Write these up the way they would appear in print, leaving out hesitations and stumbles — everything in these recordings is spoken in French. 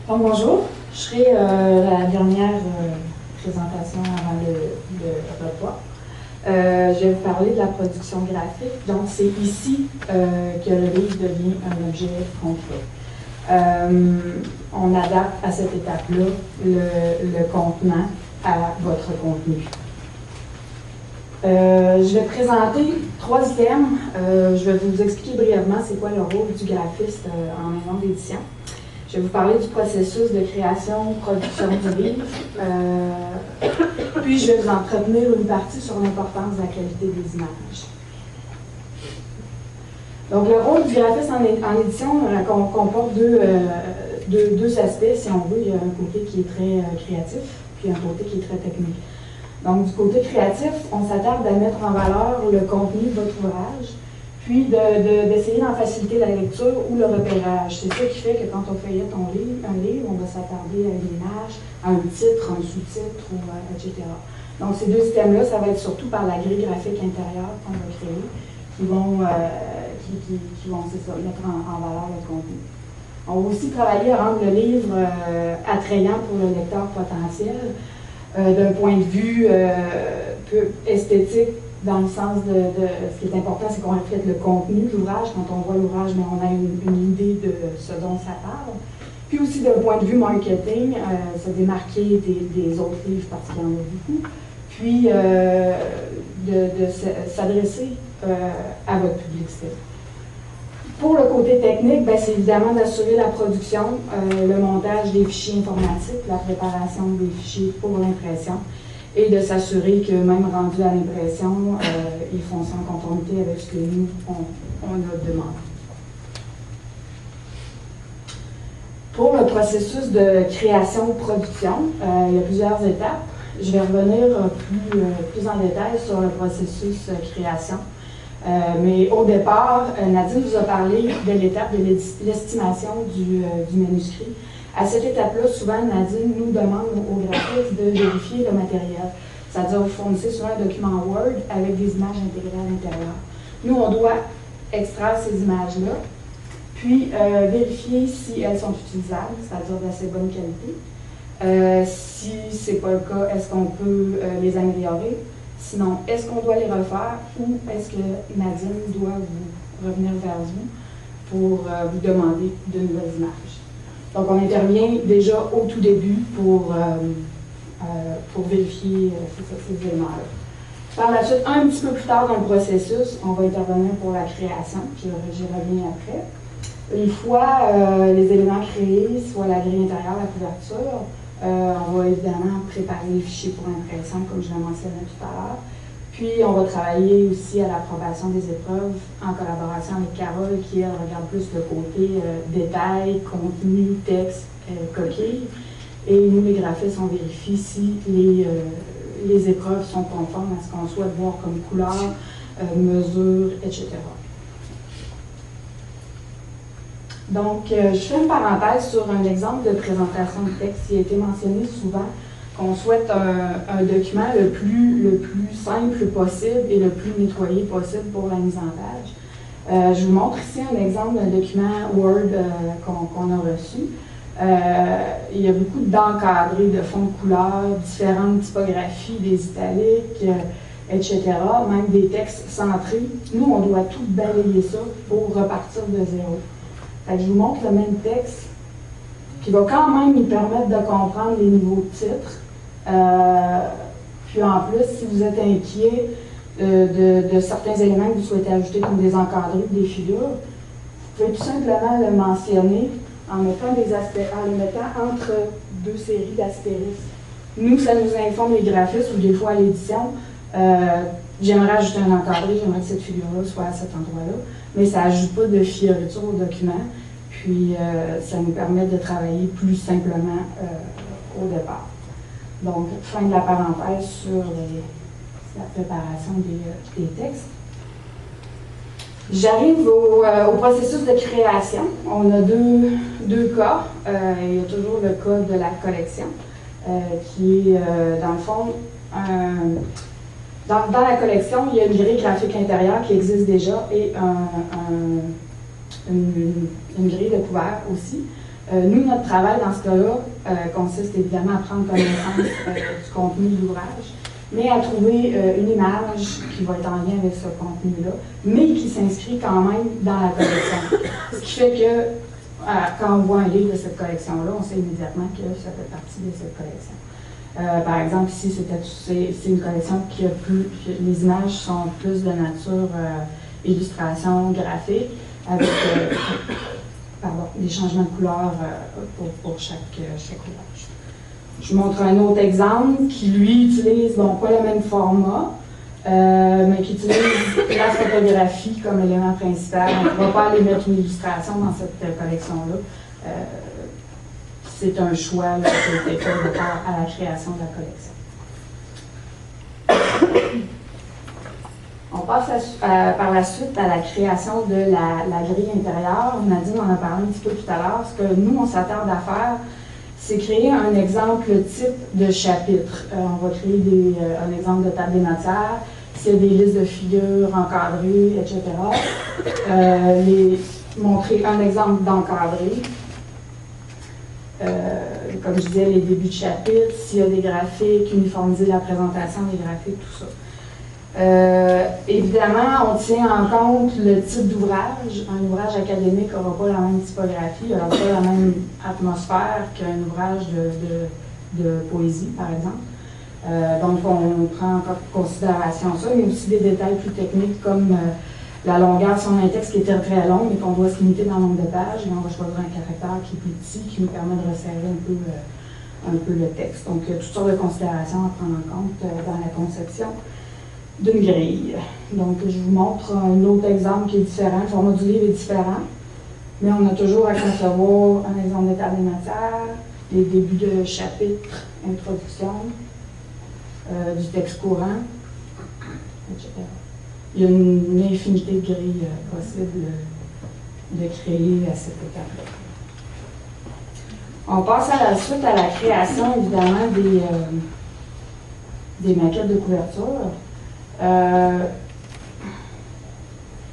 Donc, bonjour, je serai la dernière présentation avant le repas. Je vais vous parler de la production graphique. Donc, c'est ici que le livre devient un objet concret. On adapte à cette étape-là le contenant à votre contenu. Je vais présenter 3 items. Je vais vous expliquer brièvement c'est quoi le rôle du graphiste en maison d'édition. Je vais vous parler du processus de création, production du livre. Puis je vais vous entretenir une partie sur l'importance de la qualité des images. Donc le rôle du graphiste en édition comporte deux aspects, si on veut. Il y a un côté qui est très créatif, puis un côté qui est très technique. Donc, du côté créatif, on s'attarde à mettre en valeur le contenu de votre ouvrage, puis d'essayer d'en faciliter la lecture ou le repérage. C'est ça qui fait que quand on feuillette un livre, on va s'attarder à une image, à un titre, un sous-titre, etc. Donc, ces 2 systèmes-là, ça va être surtout par la grille graphique intérieure qu'on va créer, qui vont c'est ça, mettre en valeur le contenu. On va aussi travailler à rendre le livre attrayant pour le lecteur potentiel. D'un point de vue peu esthétique, dans le sens de ce qui est important, c'est qu'on reflète le contenu de l'ouvrage. Quand on voit l'ouvrage, mais on a une idée de ce dont ça parle. Puis aussi d'un point de vue marketing, se démarquer des autres livres parce qu'il y en a beaucoup. Puis de s'adresser à votre public cible. Pour le côté technique, c'est évidemment d'assurer la production, le montage des fichiers informatiques, la préparation des fichiers pour l'impression et de s'assurer que même rendu à l'impression, ils font ça en conformité avec ce que nous, on a demandé. Pour le processus de création-production, il y a plusieurs étapes. Je vais revenir plus en détail sur le processus création. Mais au départ, Nadine vous a parlé de l'étape de l'estimation du manuscrit. À cette étape-là, souvent, Nadine nous demande aux graphistes de vérifier le matériel. C'est-à-dire, vous fournissez souvent un document Word avec des images intégrées à l'intérieur. Nous, on doit extraire ces images-là, puis vérifier si elles sont utilisables, c'est-à-dire d'assez bonne qualité. Si ce n'est pas le cas, est-ce qu'on peut les améliorer? Sinon, est-ce qu'on doit les refaire ou est-ce que Nadine doit vous revenir vers vous pour vous demander de nouvelles images? Donc, on intervient déjà au tout début pour vérifier ces éléments-là. Par la suite, un petit peu plus tard dans le processus, on va intervenir pour la création, j'y reviens après. Une fois les éléments créés, soit la grille intérieure, la couverture, on va évidemment préparer les fichiers pour impression, comme je l'ai mentionné tout à l'heure. Puis, on va travailler aussi à l'approbation des épreuves en collaboration avec Carole, qui, elle, regarde plus le côté détail, contenu, texte, coquille. Et nous, les graphistes, on vérifie si les épreuves sont conformes à ce qu'on souhaite voir comme couleur, mesure, etc. Donc, je fais une parenthèse sur un exemple de présentation de texte qui a été mentionné souvent, qu'on souhaite un document le plus simple possible et le plus nettoyé possible pour la mise en page. Je vous montre ici un exemple d'un document Word qu'on a reçu. Il y a beaucoup d'encadrés, de fonds de couleur, différentes typographies, des italiques, etc., même des textes centrés. Nous, on doit tout balayer ça pour repartir de zéro. Je vous montre le même texte qui va quand même nous permettre de comprendre les niveaux de titres. Puis en plus, si vous êtes inquiet de certains éléments que vous souhaitez ajouter comme des encadrés ou des figures, vous pouvez tout simplement le mentionner en mettant les mettant entre 2 séries d'astérisques. Nous, ça nous informe les graphistes ou des fois à l'édition. J'aimerais ajouter un encadré, j'aimerais que cette figure-là soit à cet endroit-là, mais ça n'ajoute pas de fioriture au document, puis ça nous permet de travailler plus simplement au départ. Donc, fin de la parenthèse sur la préparation des textes. J'arrive au processus de création. On a deux cas. Il y a toujours le cas de la collection, qui est, dans le fond, dans la collection, il y a une grille graphique intérieure qui existe déjà et une grille de couvert aussi. Nous, notre travail dans ce cas-là consiste évidemment à prendre connaissance du contenu de l'ouvrage, mais à trouver une image qui va être en lien avec ce contenu-là, mais qui s'inscrit quand même dans la collection. Ce qui fait que quand on voit un livre de cette collection-là, on sait immédiatement que ça fait partie de cette collection. Par exemple, ici, c'est une collection qui a plus, les images sont plus de nature illustration graphique, avec des changements de couleur pour chaque ouvrage. Je montre un autre exemple qui, lui, utilise, bon, pas le même format, mais qui utilise la photographie comme élément principal. On ne va pas aller mettre une illustration dans cette collection-là. C'est un choix là, qui a été fait de part à la création de la collection. On passe par la suite à la création de la grille intérieure. Nadine en a parlé un petit peu tout à l'heure. Ce que nous, on s'attarde à faire, c'est créer un exemple type de chapitre. On va créer un exemple de table des matières, s'il y a des listes de figures encadrées, etc. Montrer un exemple d'encadré. Comme je disais, les débuts de chapitre, s'il y a des graphiques, uniformiser la présentation des graphiques, tout ça. Évidemment, on tient en compte le type d'ouvrage. Un ouvrage académique n'aura pas la même typographie, n'aura pas la même atmosphère qu'un ouvrage de poésie, par exemple. Donc, on prend en considération ça, mais aussi des détails plus techniques comme la longueur si on a un texte qui est très très long et qu'on doit se limiter dans le nombre de pages, et on va choisir un caractère qui est plus petit, qui nous permet de resserrer un peu le texte. Donc, toutes sortes de considérations à prendre en compte dans la conception d'une grille. Donc, je vous montre un autre exemple qui est différent. Le format du livre est différent, mais on a toujours à concevoir un exemple d'état des matières, les débuts de chapitre, introduction, du texte courant, etc. Il y a une infinité de grilles possibles de créer à cette étape-là. On passe à la suite à la création, évidemment, des maquettes de couverture.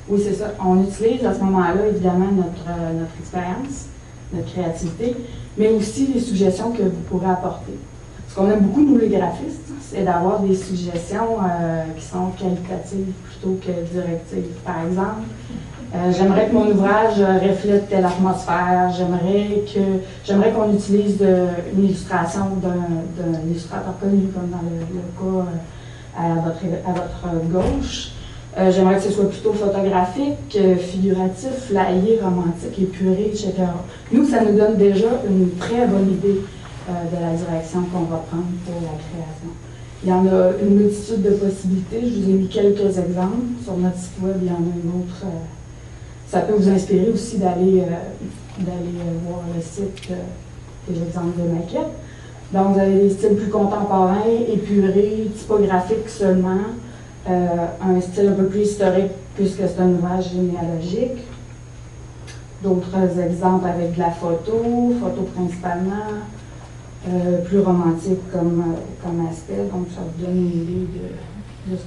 Oui, c'est ça. On utilise à ce moment-là, évidemment, notre expérience, notre créativité, mais aussi les suggestions que vous pourrez apporter. Ce qu'on aime beaucoup, nous les graphistes, c'est d'avoir des suggestions qui sont qualitatives plutôt que directives. Par exemple, j'aimerais que mon ouvrage reflète telle atmosphère, j'aimerais qu'on utilise une illustration d'un illustrateur connu, comme dans le cas à votre gauche. J'aimerais que ce soit plutôt photographique, figuratif, flyé, romantique, épuré, etc. Nous, ça nous donne déjà une très bonne idée de la direction qu'on va prendre pour la création. Il y en a une multitude de possibilités. Je vous ai mis quelques exemples. Sur notre site web, il y en a une autre. Ça peut vous inspirer aussi d'aller voir le site des exemples de maquettes. Donc, vous avez des styles plus contemporains, épurés, typographiques seulement, un style un peu plus historique puisque c'est un ouvrage généalogique. D'autres exemples avec de la photo principalement, plus romantique comme aspect, donc ça vous donne une idée de ce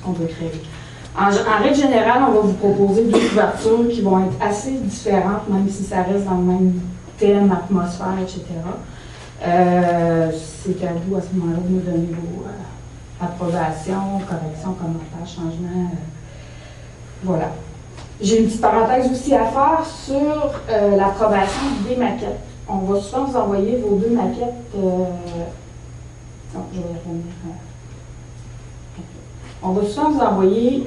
qu'on peut créer. En règle générale, on va vous proposer deux couvertures qui vont être assez différentes, même si ça reste dans le même thème, atmosphère, etc. C'est à vous à ce moment-là de nous donner vos approbations, corrections, commentaires, changements. Voilà. J'ai une petite parenthèse aussi à faire sur l'approbation des maquettes. On va souvent vous envoyer vos deux maquettes. Non, je vais y revenir. On va souvent vous envoyer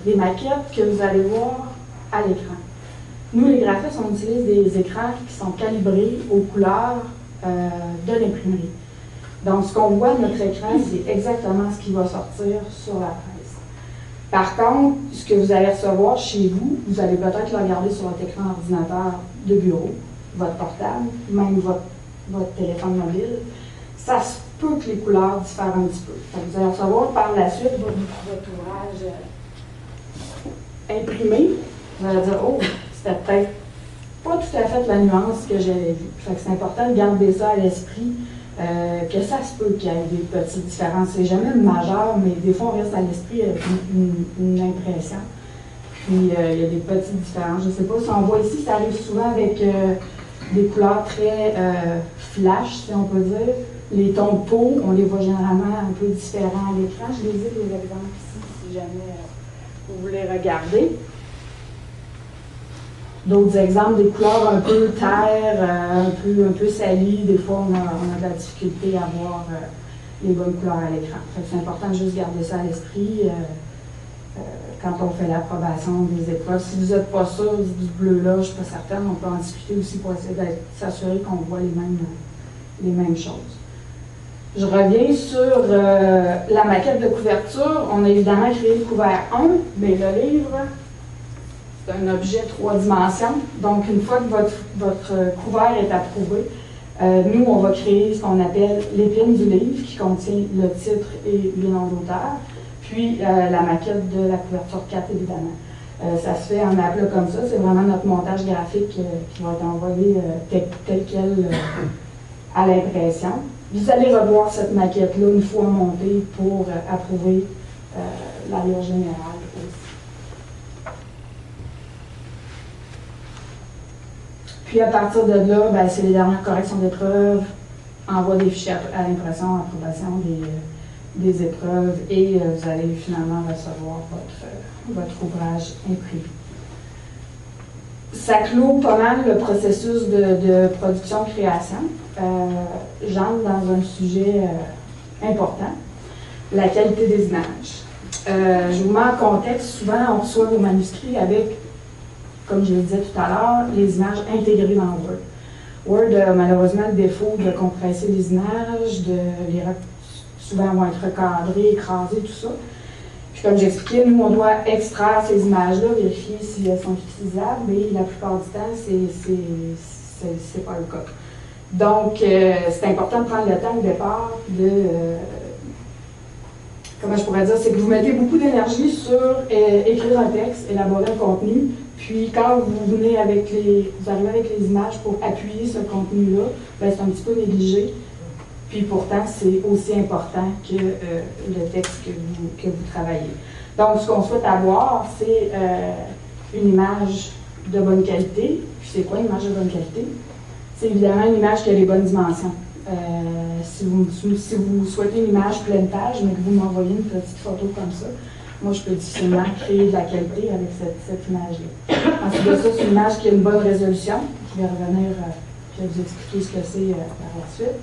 des maquettes que vous allez voir à l'écran. Nous, les graphistes, on utilise des écrans qui sont calibrés aux couleurs de l'imprimerie. Donc, ce qu'on voit de notre écran, c'est exactement ce qui va sortir sur la presse. Par contre, ce que vous allez recevoir chez vous, vous allez peut-être le regarder sur votre écran d'ordinateur de bureau, votre portable, même votre téléphone mobile. Ça se peut que les couleurs diffèrent un petit peu. Donc, vous allez recevoir par la suite votre ouvrage imprimé. Vous allez dire, oh, c'était peut-être pas tout à fait la nuance que j'avais vue. C'est important de garder ça à l'esprit, que ça se peut qu'il y ait des petites différences. C'est jamais majeur, mais des fois, on reste à l'esprit avec une impression. Puis, il y a des petites différences. Je ne sais pas si on voit ici, ça arrive souvent avec des couleurs très flash, si on peut dire. Les tons de peau, on les voit généralement un peu différents à l'écran. Je les ai, les exemples ici, si jamais vous voulez regarder. D'autres exemples, des couleurs un peu terre, un peu salies. Des fois, on a de la difficulté à voir les bonnes couleurs à l'écran. C'est important de juste garder ça à l'esprit quand on fait l'approbation des épreuves. Si vous n'êtes pas sûr du bleu-là, je ne suis pas certaine, on peut en discuter aussi pour essayer de s'assurer qu'on voit les mêmes choses. Je reviens sur la maquette de couverture. On a évidemment créé le couvert 1, mais le livre, c'est un objet 3 dimensions. Donc, une fois que votre couvert est approuvé, nous, on va créer ce qu'on appelle l'épine du livre, qui contient le titre et le nom d'auteur, puis la maquette de la couverture 4, évidemment. Ça se fait en aplat comme ça. C'est vraiment notre montage graphique qui va être envoyé tel quel à l'impression. Vous allez revoir cette maquette-là une fois montée pour approuver l'allure générale aussi. Puis à partir de là, ben, c'est les dernières corrections d'épreuves, envoi des fichiers à l'impression, approbation des épreuves et vous allez finalement recevoir votre ouvrage imprimé. Ça clôt pas mal le processus de production-création. J'entre dans un sujet important, la qualité des images. Je vous mets en contexte, souvent on reçoit vos manuscrits avec, comme je le disais tout à l'heure, les images intégrées dans Word. Word a malheureusement le défaut de compresser les images, souvent vont être recadrées, écrasées, tout ça. Puis comme j'expliquais, nous on doit extraire ces images-là, vérifier si elles sont utilisables, mais la plupart du temps, c'est pas le cas. Donc, c'est important de prendre le temps au départ comment je pourrais dire, c'est que vous mettez beaucoup d'énergie sur écrire un texte, élaborer un contenu, puis quand vous arrivez avec les images pour appuyer ce contenu-là, ben, c'est un petit peu négligé. Puis pourtant, c'est aussi important que le texte que vous travaillez. Donc, ce qu'on souhaite avoir, c'est une image de bonne qualité. Puis c'est quoi une image de bonne qualité? C'est évidemment une image qui a les bonnes dimensions. Si vous souhaitez une image pleine page, mais que vous m'envoyez une petite photo comme ça, moi, je peux difficilement créer de la qualité avec cette image-là. Ensuite de ça, c'est une image qui a une bonne résolution. Je vais revenir, je vais vous expliquer ce que c'est par la suite.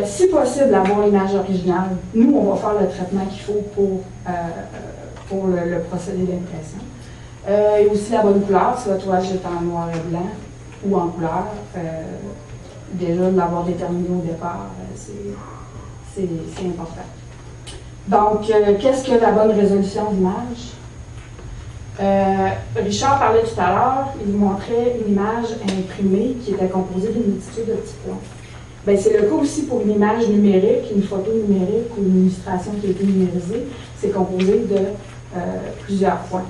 Si possible, avoir l'image originale, nous, on va faire le traitement qu'il faut pour le procédé d'impression. Et aussi la bonne couleur, si votre ouvrage est en noir et blanc ou en couleur. Déjà, de l'avoir déterminé au départ, c'est important. Donc, qu'est-ce que la bonne résolution d'image? Richard parlait tout à l'heure, il vous montrait une image imprimée qui était composée d'une multitude de petits points. Bien, c'est le cas aussi pour une image numérique, une photo numérique ou une illustration qui a été numérisée. C'est composé de plusieurs points.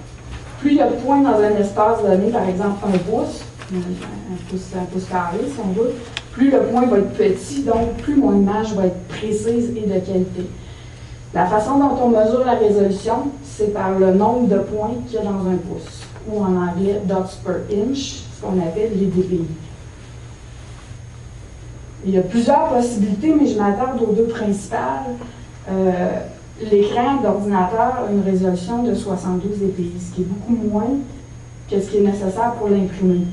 Plus il y a de points dans un espace donné, par exemple un pouce carré si on veut, plus le point va être petit, donc plus mon image va être précise et de qualité. La façon dont on mesure la résolution, c'est par le nombre de points qu'il y a dans un pouce, ou en anglais dots per inch, ce qu'on appelle les dpi. Il y a plusieurs possibilités, mais je m'attarde aux deux principales. L'écran d'ordinateur a une résolution de 72 dpi, ce qui est beaucoup moins que ce qui est nécessaire pour l'imprimer.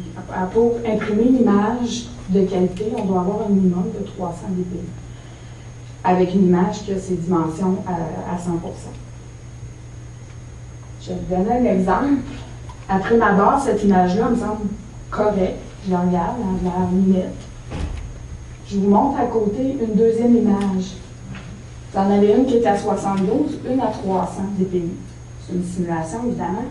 Pour imprimer une image de qualité, on doit avoir un minimum de 300 dpi, avec une image qui a ses dimensions à 100%. Je vais vous donner un exemple. Après ma barre, cette image-là me semble correcte. Je la regarde, elle a l'air nette. Je vous montre à côté une deuxième image. Vous en avez une qui est à 72, une à 300 dpi. C'est une simulation, évidemment.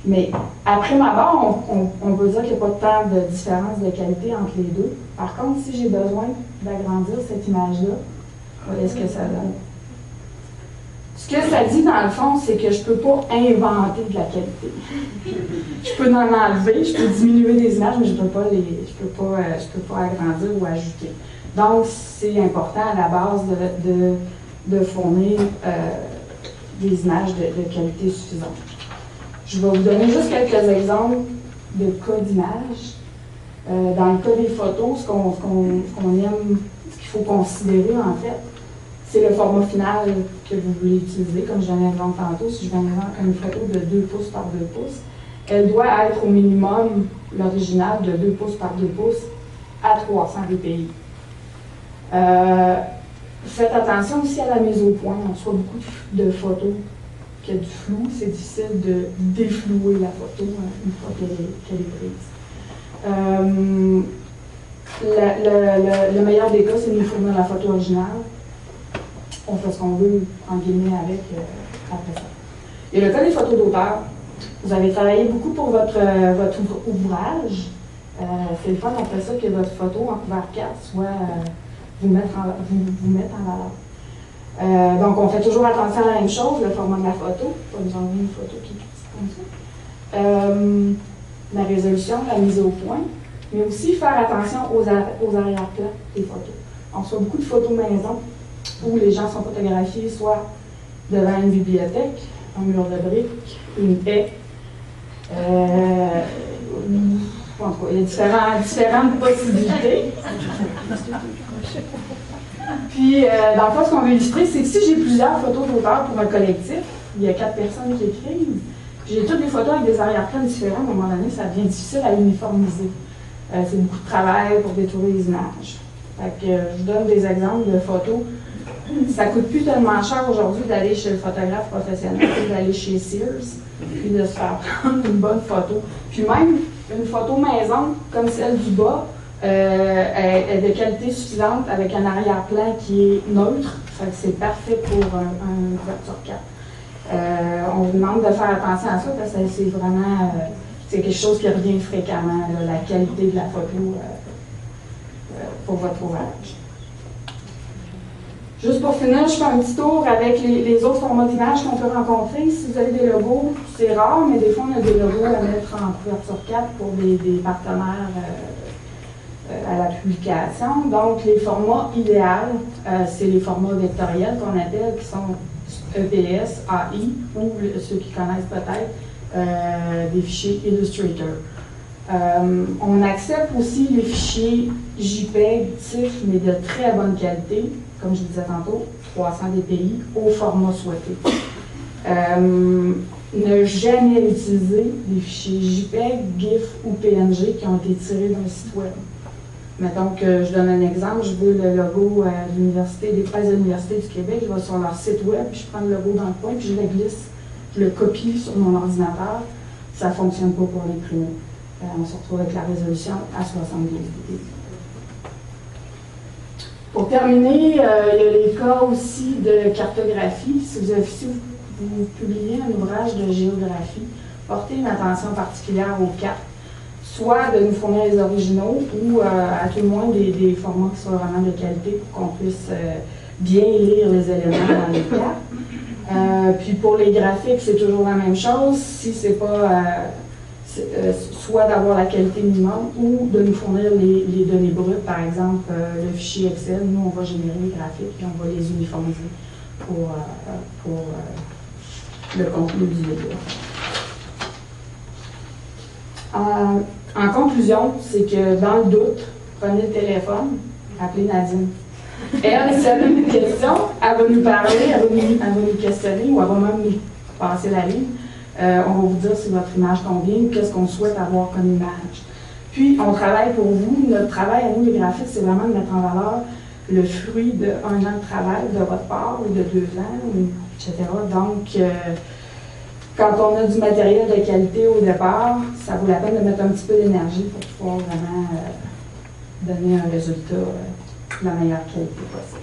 Mais après ma barre, on peut dire qu'il n'y a pas tant de différence de qualité entre les deux. Par contre, si j'ai besoin d'agrandir cette image-là, voyez ce que ça donne. Ce que ça dit, dans le fond, c'est que je ne peux pas inventer de la qualité. Je peux en enlever, je peux diminuer des images, mais je ne peux pas agrandir ou ajouter. Donc, c'est important à la base de fournir des images de qualité suffisante. Je vais vous donner juste quelques exemples de cas d'images. Dans le cas des photos, ce qu'on aime, ce qu'il faut considérer en fait, c'est le format final que vous voulez utiliser. Comme je viens d'inventer tantôt, si je viens d'inventer une photo de 2 pouces par 2 pouces, elle doit être au minimum, l'original, de 2 pouces par 2 pouces à 300 dpi. Faites attention aussi à la mise au point. On reçoit beaucoup de photos qui a du flou. C'est difficile de déflouer la photo une fois qu'elle est prise. Le meilleur des cas, c'est de nous fournir la photo originale. On fait ce qu'on veut, en guillemets, avec après ça. Et le cas des photos d'auteur, vous avez travaillé beaucoup pour votre ouvrage. C'est le fun après ça que votre photo en couvert 4 soit vous mettre en valeur. Donc, on fait toujours attention à la même chose, le format de la photo. Pas nous enlever une photo qui est petite comme ça. La résolution, la mise au point, mais aussi faire attention aux arrière-plans des photos. On reçoit beaucoup de photos maison où les gens sont photographiés soit devant une bibliothèque, un mur de briques, une haie. En tout cas, il y a différentes possibilités. Puis, dans le fond, ce qu'on veut illustrer, c'est que si j'ai plusieurs photos d'auteur pour un collectif, il y a 4 personnes qui écrivent, j'ai toutes les photos avec des arrière-plans différents, à un moment donné, ça devient difficile à uniformiser. C'est beaucoup de travail pour détourer les images. Fait que, je vous donne des exemples de photos. Ça ne coûte plus tellement cher aujourd'hui d'aller chez le photographe professionnel que d'aller chez Sears, puis de se faire prendre une bonne photo. Puis même, une photo maison, comme celle du bas, est de qualité suffisante avec un arrière-plan qui est neutre. Fait que c'est parfait pour un couverture 4. On vous demande de faire attention à ça parce que c'est vraiment c'est quelque chose qui revient fréquemment, là, la qualité de la photo pour votre ouvrage. Juste pour finir, je fais un petit tour avec les autres formats d'images qu'on peut rencontrer. Si vous avez des logos, c'est rare, mais des fois, on a des logos à mettre en couverture 4 pour des partenaires à la publication. Donc, les formats idéaux, c'est les formats vectoriels qu'on appelle, qui sont EPS, AI, ou ceux qui connaissent peut-être, des fichiers Illustrator. On accepte aussi les fichiers JPEG, TIFF, mais de très bonne qualité, comme je disais tantôt, 300 dpi, au format souhaité. Ne jamais utiliser les fichiers JPEG, GIF ou PNG qui ont été tirés d'un site web. Mettons que je donne un exemple, je veux le logo de l'université, des presses de l'Université du Québec, je vais sur leur site web, puis je prends le logo dans le coin, puis je le glisse, je le copie sur mon ordinateur, ça ne fonctionne pas pour l'imprimer. On se retrouve avec la résolution à 72 dpi. Pour terminer, il y a les cas aussi de cartographie. Si vous publiez un ouvrage de géographie, portez une attention particulière aux cartes, soit de nous fournir les originaux ou à tout le moins des formats qui soient vraiment de qualité pour qu'on puisse bien lire les éléments dans les cartes. Puis pour les graphiques, c'est toujours la même chose. Si c'est pas soit d'avoir la qualité minimum ou de nous fournir les données brutes, par exemple le fichier Excel, nous on va générer les graphiques et on va les uniformiser pour le contenu du vidéo. En conclusion, c'est que dans le doute, prenez le téléphone, appelez Nadine. Elle, si elle a une question, elle va nous parler, elle va nous questionner ou elle va même nous passer la ligne. On va vous dire si votre image convient ou qu'est-ce qu'on souhaite avoir comme image. Puis, on travaille pour vous. Notre travail à nous, les graphistes, c'est vraiment de mettre en valeur le fruit d'1 an de travail de votre part ou de 2 ans, etc. Donc, quand on a du matériel de qualité au départ, ça vaut la peine de mettre un petit peu d'énergie pour pouvoir vraiment donner un résultat de la meilleure qualité possible.